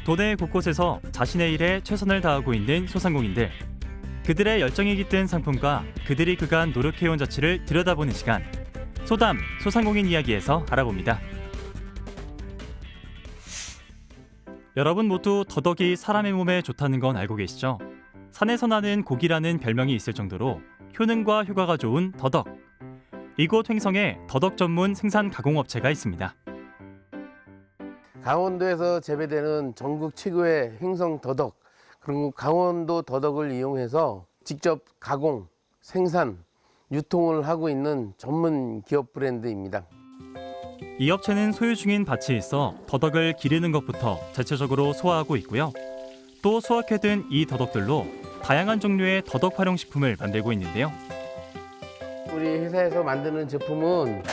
도내 곳곳에서 자신의 일에 최선을 다하고 있는 소상공인들. 그들의 열정이 깃든 상품과 그들이 그간 노력해온 자취를 들여다보는 시간. 소담, 소상공인 이야기에서 알아봅니다. 여러분 모두 더덕이 사람의 몸에 좋다는 건 알고 계시죠? 산에서 나는 고기라는 별명이 있을 정도로 효능과 효과가 좋은 더덕. 이곳 횡성에 더덕 전문 생산 가공업체가 있습니다. 강원도에서 재배되는 전국 최고의 횡성 더덕, 그리고 강원도 더덕을 이용해서 직접 가공, 생산, 유통을 하고 있는 전문 기업 브랜드입니다. 이 업체는 소유 중인 밭이 있어 더덕을 기르는 것부터 자체적으로 소화하고 있고요. 또 수확해둔 이 더덕들로 다양한 종류의 더덕 활용식품을 만들고 있는데요. 우리 회사에서 만드는 제품은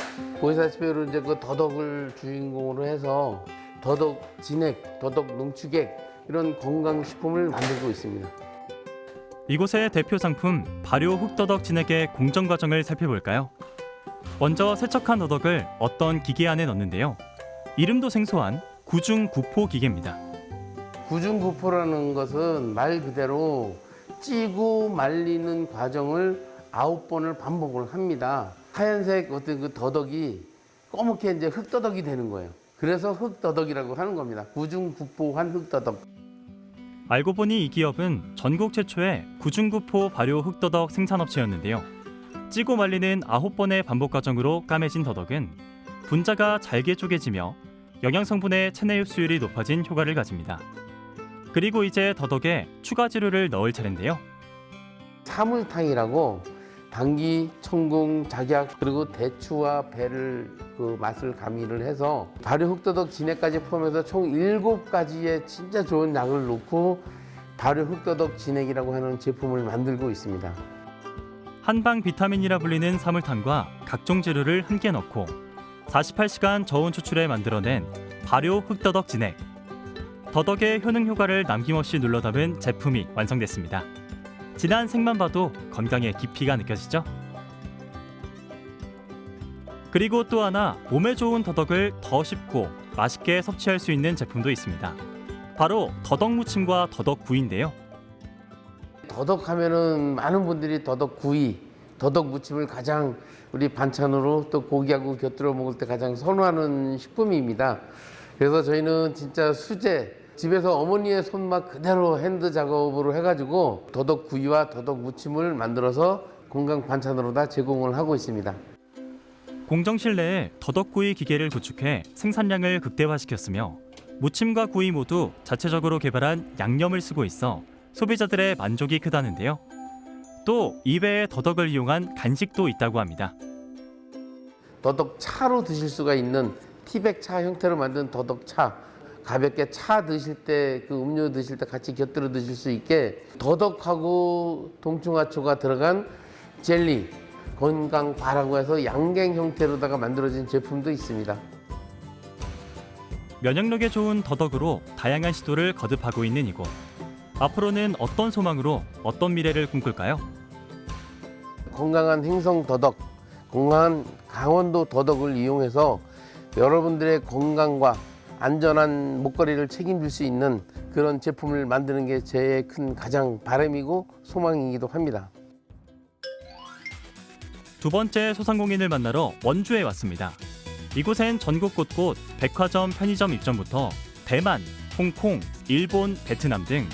보시다시피 이제 그 더덕을 주인공으로 해서 더덕 진액, 더덕 농축액 이런 건강식품을 만들고 있습니다. 이곳의 대표 상품 발효 흑더덕 진액의 공정 과정을 살펴볼까요? 먼저 세척한 더덕을 어떤 기계 안에 넣는데요. 이름도 생소한 구중구포 기계입니다. 구중구포라는 것은 말 그대로 찌고 말리는 과정을 9번을 반복을 합니다. 하얀색 어떤 그 더덕이 검게 이제 흑더덕이 되는 거예요. 그래서 흑더덕이라고 하는 겁니다. 구중구포한 흑더덕. 알고 보니 이 기업은 전국 최초의 구중구포 발효 흑더덕 생산업체였는데요. 찌고 말리는 9번의 반복 과정으로 까매진 더덕은 분자가 잘게 쪼개지며 영양성분의 체내 흡수율이 높아진 효과를 가집니다. 그리고 이제 더덕에 추가 재료를 넣을 차례인데요. 사물탕이라고 당귀, 청궁, 작약 그리고 대추와 배를 그 맛을 가미를 해서 발효 흑더덕 진액까지 포함해서 총 7가지의 진짜 좋은 약을 넣고 발효 흑더덕 진액이라고 하는 제품을 만들고 있습니다. 한방 비타민이라 불리는 사물탕과 각종 재료를 함께 넣고 48시간 저온 추출해 만들어낸 발효 흑더덕 진액. 더덕의 효능 효과를 남김없이 눌러 담은 제품이 완성됐습니다. 진한 색만 봐도 건강의 깊이가 느껴지죠? 그리고 또 하나 몸에 좋은 더덕을 더 쉽고 맛있게 섭취할 수 있는 제품도 있습니다. 바로 더덕 무침과 더덕 구이인데요. 더덕 하면은 많은 분들이 더덕 구이, 더덕 무침을 가장 우리 반찬으로 또 고기하고 곁들여 먹을 때 가장 선호하는 식품입니다. 그래서 저희는 진짜 수제, 집에서 어머니의 손맛 그대로 핸드 작업으로 해가지고 더덕 구이와 더덕 무침을 만들어서 건강 반찬으로 다 제공을 하고 있습니다. 공정실 내에 더덕구이 기계를 구축해 생산량을 극대화시켰으며 무침과 구이 모두 자체적으로 개발한 양념을 쓰고 있어 소비자들의 만족이 크다는데요. 또 이외에 더덕을 이용한 간식도 있다고 합니다. 더덕 차로 드실 수가 있는 티백 차 형태로 만든 더덕 차, 가볍게 차 드실 때 그 음료 드실 때 같이 곁들여 드실 수 있게 더덕하고 동충하초가 들어간 젤리, 건강바라고 해서 양갱 형태로다가 만들어진 제품도 있습니다. 면역력에 좋은 더덕으로 다양한 시도를 거듭하고 있는 이곳. 앞으로는 어떤 소망으로 어떤 미래를 꿈꿀까요? 건강한 횡성 더덕, 건강한 강원도 더덕을 이용해서 여러분들의 건강과 안전한 먹거리를 책임질 수 있는 그런 제품을 만드는 게 제 큰 가장 바람이고 소망이기도 합니다. 두 번째 소상공인을 만나러 원주에 왔습니다. 이곳엔 전국 곳곳 백화점, 편의점 입점부터 대만, 홍콩, 일본, 베트남 등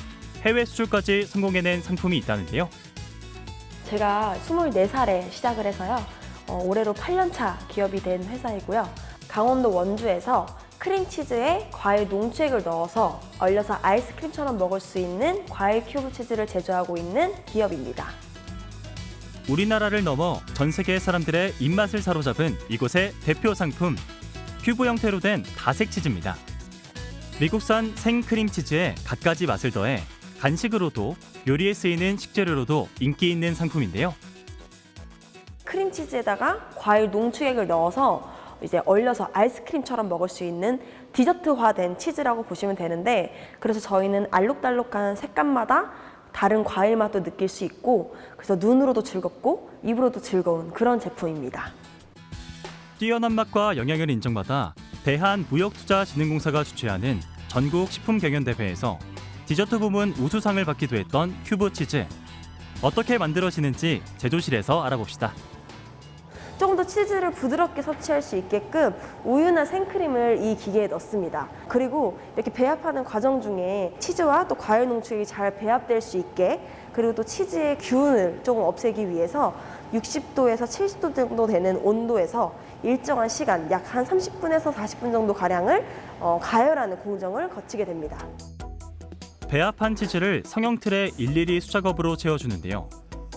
해외 수출까지 성공해낸 상품이 있다는데요. 제가 24살에 시작을 해서요. 올해로 8년차 기업이 된 회사이고요. 강원도 원주에서 크림치즈에 과일 농축액을 넣어서 얼려서 아이스크림처럼 먹을 수 있는 과일 큐브 치즈를 제조하고 있는 기업입니다. 우리나라를 넘어 전 세계 사람들의 입맛을 사로잡은 이곳의 대표 상품, 큐브 형태로 된 다색 치즈입니다. 미국산 생크림치즈에 갖가지 맛을 더해 간식으로도 요리에 쓰이는 식재료로도 인기 있는 상품인데요. 크림치즈에다가 과일 농축액을 넣어서 이제 얼려서 아이스크림처럼 먹을 수 있는 디저트화된 치즈라고 보시면 되는데, 그래서 저희는 알록달록한 색감마다 다른 과일 맛도 느낄 수 있고, 그래서 눈으로도 즐겁고 입으로도 즐거운 그런 제품입니다. 뛰어난 맛과 영양을 인정받아 대한무역투자진흥공사가 주최하는 전국 식품경연대회에서 디저트 부문 우수상을 받기도 했던 큐브 치즈. 어떻게 만들어지는지 제조실에서 알아봅시다. 조금 더 치즈를 부드럽게 섭취할 수 있게끔 우유나 생크림을 이 기계에 넣습니다. 그리고 이렇게 배합하는 과정 중에 치즈와 또 과일 농축액이 잘 배합될 수 있게, 그리고 또 치즈의 균을 조금 없애기 위해서 60도에서 70도 정도 되는 온도에서 일정한 시간, 약 한 30분에서 40분 정도 가량을 가열하는 공정을 거치게 됩니다. 배합한 치즈를 성형틀에 일일이 수작업으로 채워주는데요.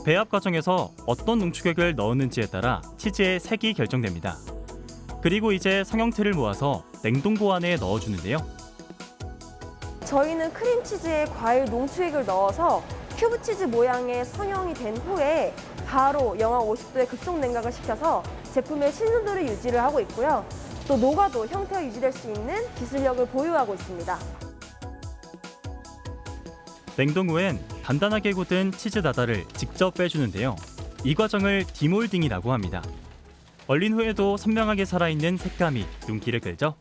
배합 과정에서 어떤 농축액을 넣었는지에 따라 치즈의 색이 결정됩니다. 그리고 이제 성형틀을 모아서 냉동고 안에 넣어주는데요. 저희는 크림치즈에 과일 농축액을 넣어서 큐브 치즈 모양의 성형이 된 후에 바로 영하 50도에 급속 냉각을 시켜서 제품의 신선도를 유지를 하고 있고요. 또 녹아도 형태가 유지될 수 있는 기술력을 보유하고 있습니다. 냉동 후엔 단단하게 굳은 치즈 다다를 직접 빼주는데요. 이 과정을 디몰딩이라고 합니다. 얼린 후에도 선명하게 살아있는 색감이 눈길을 끌죠.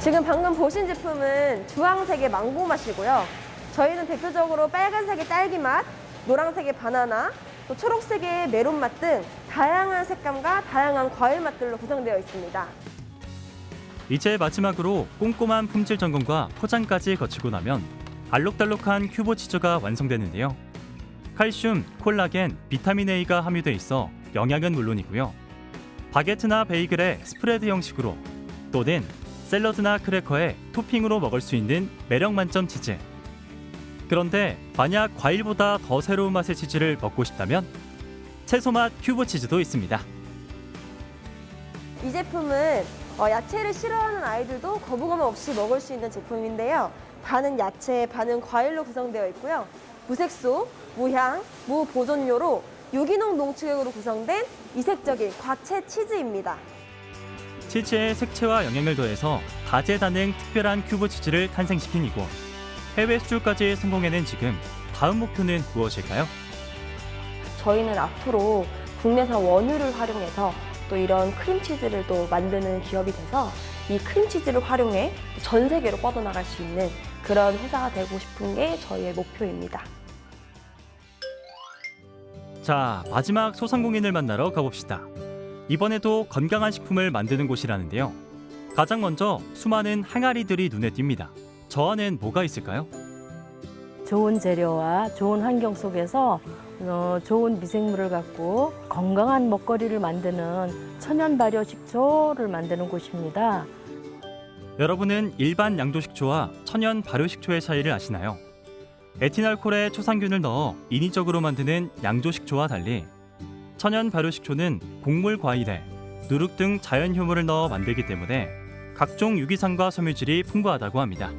지금 방금 보신 제품은 주황색의 망고 맛이고요. 저희는 대표적으로 빨간색의 딸기 맛, 노란색의 바나나, 또 초록색의 메론 맛 등 다양한 색감과 다양한 과일 맛들로 구성되어 있습니다. 이제 마지막으로 꼼꼼한 품질 점검과 포장까지 거치고 나면 알록달록한 큐브 치즈가 완성되는데요. 칼슘, 콜라겐, 비타민 A가 함유돼 있어 영양은 물론이고요. 바게트나 베이글에 스프레드 형식으로 또는 샐러드나 크래커에 토핑으로 먹을 수 있는 매력 만점 치즈. 그런데 만약 과일보다 더 새로운 맛의 치즈를 먹고 싶다면 채소 맛 큐브 치즈도 있습니다. 이 제품은 야채를 싫어하는 아이들도 거부감 없이 먹을 수 있는 제품인데요. 반은 야채, 반은 과일로 구성되어 있고요. 무색소, 무향, 무보존료로 유기농 농축액으로 구성된 이색적인 과채 치즈입니다. 치즈의 색채와 영양을 더해서 다재다능 특별한 큐브 치즈를 탄생시킨 이곳. 해외 수출까지 성공해낸 지금 다음 목표는 무엇일까요? 저희는 앞으로 국내산 원유를 활용해서 또 이런 크림치즈를 또 만드는 기업이 돼서 이 크림치즈를 활용해 전 세계로 뻗어나갈 수 있는 그런 회사가 되고 싶은 게 저희의 목표입니다. 자, 마지막 소상공인을 만나러 가봅시다. 이번에도 건강한 식품을 만드는 곳이라는데요. 가장 먼저 수많은 항아리들이 눈에 띕니다. 저 안엔 뭐가 있을까요? 좋은 재료와 좋은 환경 속에서 좋은 미생물을 갖고 건강한 먹거리를 만드는 천연 발효 식초를 만드는 곳입니다. 여러분은 일반 양조식초와 천연 발효식초의 차이를 아시나요? 에티날콜에 초상균을 넣어 인위적으로 만드는 양조식초와 달리 천연 발효식초는 곡물 과일에 누룩 등 자연 효모를 넣어 만들기 때문에 각종 유기산과 섬유질이 풍부하다고 합니다.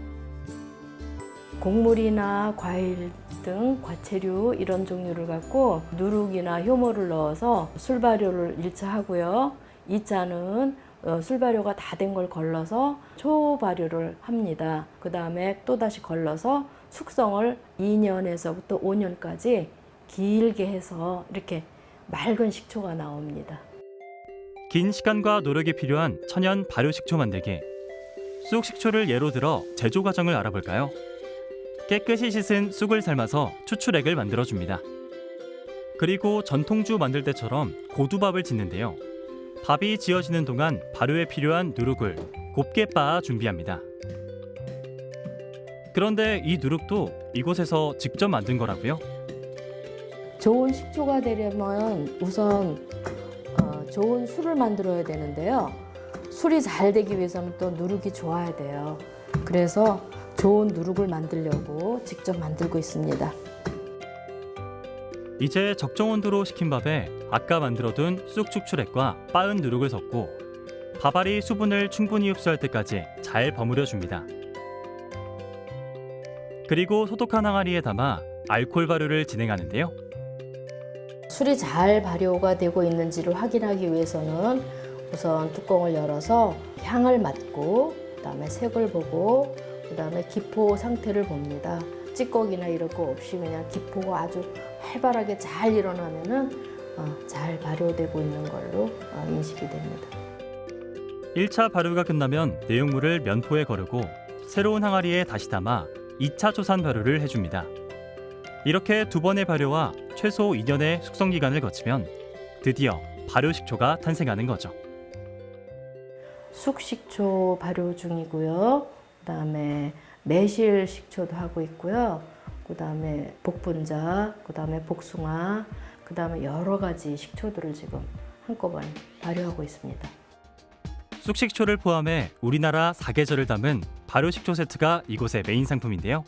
곡물이나 과일 등 과채류 이런 종류를 갖고 누룩이나 효모를 넣어서 술 발효를 1차 하고요. 2차는 술 발효가 다 된 걸 걸러서 초 발효를 합니다. 그 다음에 또다시 걸러서 숙성을 2년에서부터 5년까지 길게 해서 이렇게 맑은 식초가 나옵니다. 긴 시간과 노력이 필요한 천연 발효식초 만들기. 쑥식초를 예로 들어 제조 과정을 알아볼까요? 깨끗이 씻은 쑥을 삶아서 추출액을 만들어줍니다. 그리고 전통주 만들 때처럼 고두밥을 짓는데요. 밥이 지어지는 동안 발효에 필요한 누룩을 곱게 빻아 준비합니다. 그런데 이 누룩도 이곳에서 직접 만든 거라고요? 좋은 식초가 되려면 우선 좋은 술을 만들어야 되는데요. 술이 잘 되기 위해서는 또 누룩이 좋아야 돼요. 그래서 좋은 누룩을 만들려고 직접 만들고 있습니다. 이제 적정 온도로 식힌 밥에 아까 만들어둔 쑥 추출액과 빻은 누룩을 섞고 밥알이 수분을 충분히 흡수할 때까지 잘 버무려 줍니다. 그리고 소독한 항아리에 담아 알코올 발효를 진행하는데요. 술이 잘 발효가 되고 있는지를 확인하기 위해서는 우선 뚜껑을 열어서 향을 맡고 그다음에 색을 보고 그다음에 기포 상태를 봅니다. 찌꺼기나 이런 거 없이 그냥 기포가 아주 활발하게 잘 일어나면은 잘 발효되고 있는 걸로 인식이 됩니다. 1차 발효가 끝나면 내용물을 면포에 거르고 새로운 항아리에 다시 담아 2차 초산 발효를 해줍니다. 이렇게 2번의 발효와 최소 2년의 숙성 기간을 거치면 드디어 발효 식초가 탄생하는 거죠. 숙식초 발효 중이고요. 그다음에 매실 식초도 하고 있고요. 그다음에 복분자, 그다음에 복숭아, 그다음에 여러 가지 식초들을 지금 한꺼번에 발효하고 있습니다. 쑥식초를 포함해 우리나라 4계절을 담은 발효식초 세트가 이곳의 메인 상품인데요.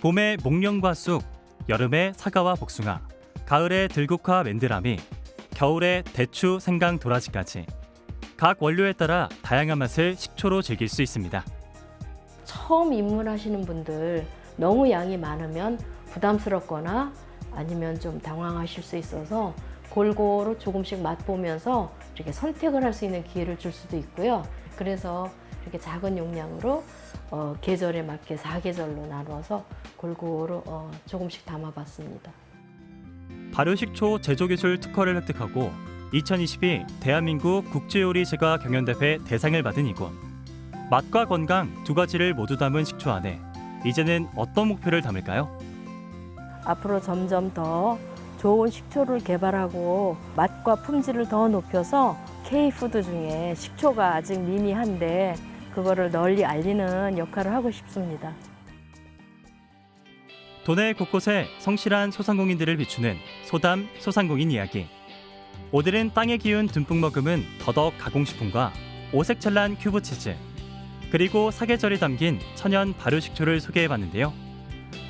봄에 목련과 쑥, 여름에 사과와 복숭아, 가을에 들국화 맨드라미, 겨울에 대추, 생강, 도라지까지 각 원료에 따라 다양한 맛을 식초로 즐길 수 있습니다. 처음 입문하시는 분들 너무 양이 많으면 부담스럽거나 아니면 좀 당황하실 수 있어서 골고루 조금씩 맛보면서 이렇게 선택을 할 수 있는 기회를 줄 수도 있고요. 그래서 이렇게 작은 용량으로 계절에 맞게 4계절로 나눠서 골고루 조금씩 담아봤습니다. 발효식초 제조기술 특허를 획득하고 2022 대한민국 국제요리제과 경연대회 대상을 받은 이곳. 맛과 건강 2가지를 모두 담은 식초 안에 이제는 어떤 목표를 담을까요? 앞으로 점점 더 좋은 식초를 개발하고 맛과 품질을 더 높여서 K푸드 중에 식초가 아직 미미한데 그거를 널리 알리는 역할을 하고 싶습니다. 도내 곳곳에 성실한 소상공인들을 비추는 소담 소상공인 이야기. 오늘은 땅의 기운 듬뿍 머금은 더덕 가공식품과 오색찬란 큐브치즈, 그리고 사계절이 담긴 천연 발효식초를 소개해봤는데요.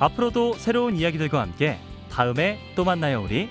앞으로도 새로운 이야기들과 함께 다음에 또 만나요 우리.